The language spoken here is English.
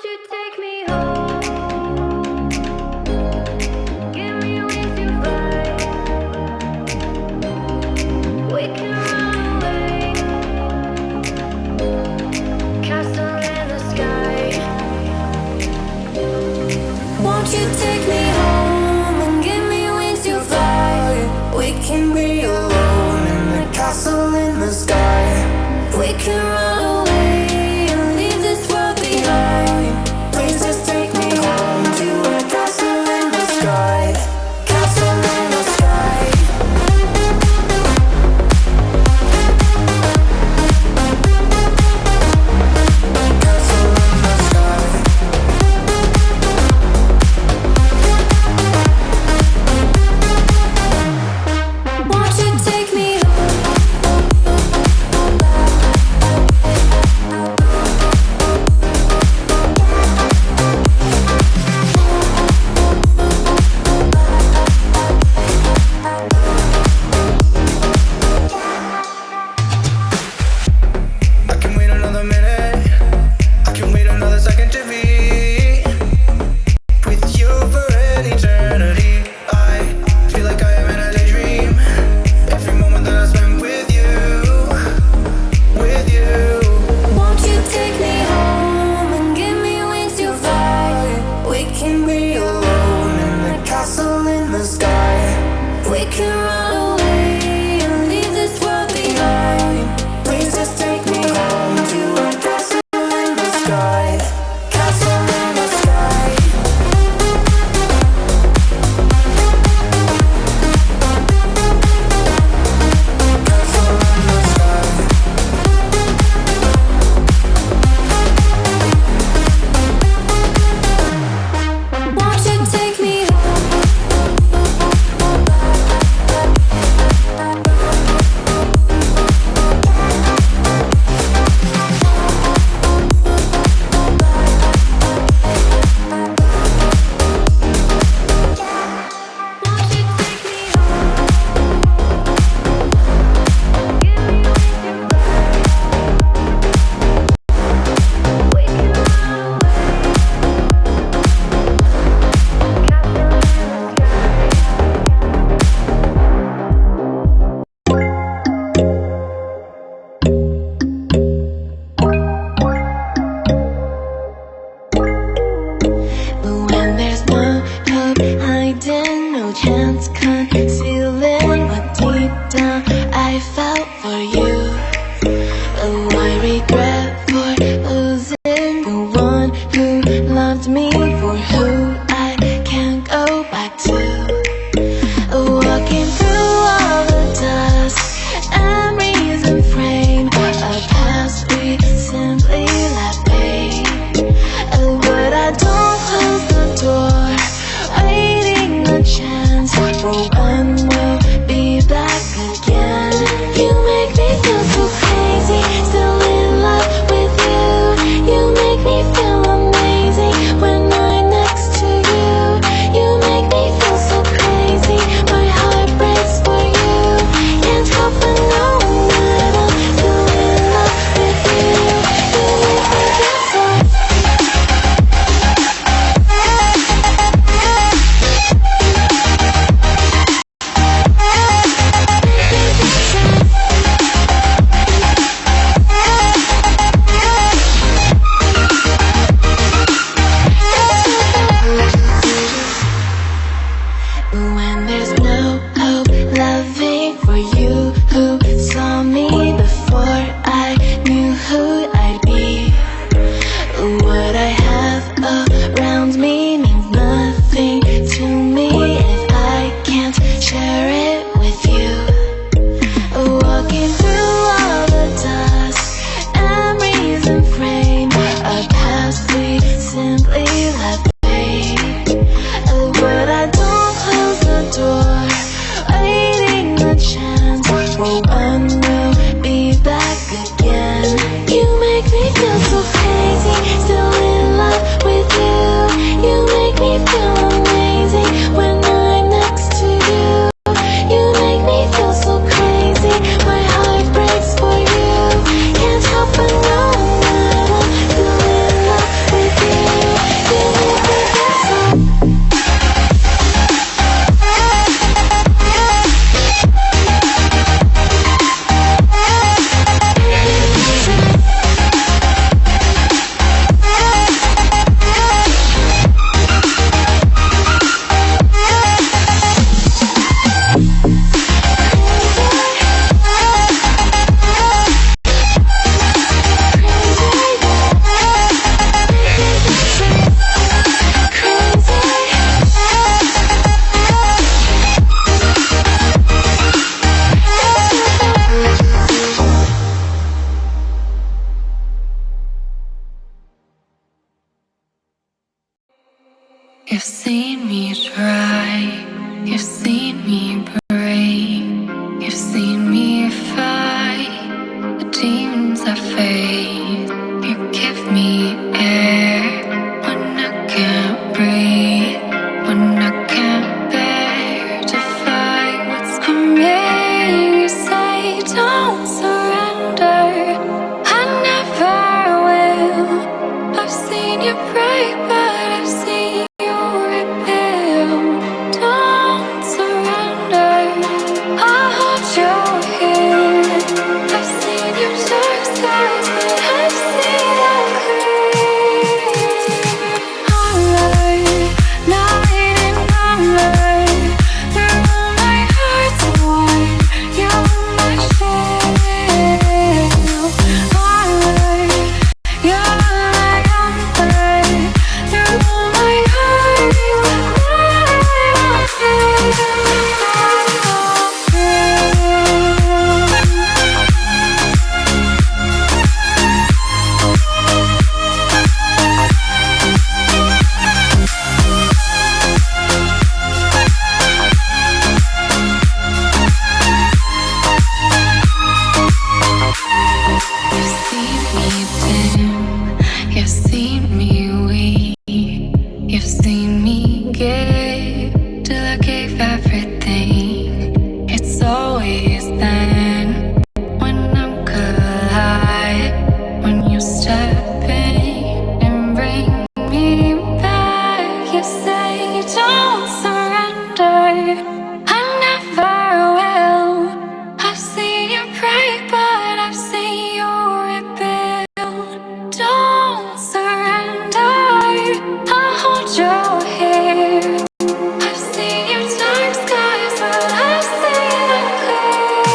you take me home? Give me wings to fly. We can run away. Castle in the sky. Won't you take me home and give me wings to fly? We can be alone in the castle in the sky. We can run away and leave this world behind. Please just take me home to a castle in the sky. Castle in the sky. Castle in the sky. Won't you take me I can wait another minute. I can wait another second to be with you for an eternity. I feel like I am in a daydream. Every moment that I spend with you, with you. Won't you take me home and give me wings to fly? We can be alone in the castle in the sky. We can run away and leave this world behind. Please just take me home to a castle in the sky. Castle in the sky. Castle in the sky. Won't you take me when there's no hope hiding, no chance concealing what deep down I felt for you. Oh, I regret for losing the one who loved me, for who I can't go back to. Walking through all the dust and reason frame, a past we simply left pain. But I don't close the door, waiting a chance for when we'll be back again. You make me feel so crazy, still in love with you. You make me feel amazing when I'm next to you. You make me feel so crazy, my heart breaks for you. Can't help but know that I'm still in love with you. You make me feel so when there's no hope loving for you who saw me before I knew who I'd be. What I have around me means nothing to me if I can't share it with you. Walking through all the dust and reason frame, a past we simply left pain. But I don't close the door, waiting a chance for when we'll be back again. You make me feel so crazy, still in love You've seen me try, you've seen me